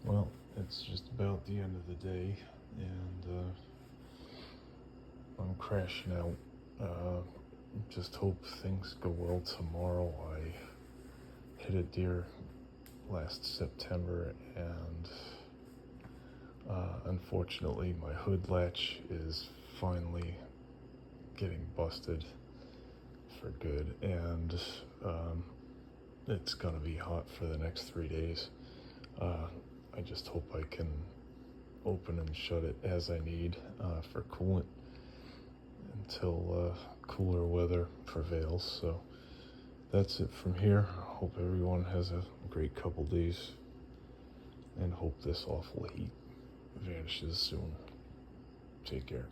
Well, it's just about the end of the day, and I'm crashing out. Just hope things go well tomorrow. I hit a deer last September, and unfortunately, my hood latch is finally getting busted for good, and it's gonna be hot for the next 3 days. I just hope I can open and shut it as I need for coolant until cooler weather prevails. So that's it from here. Hope everyone has a great couple days, and hope this awful heat vanishes soon. Take care.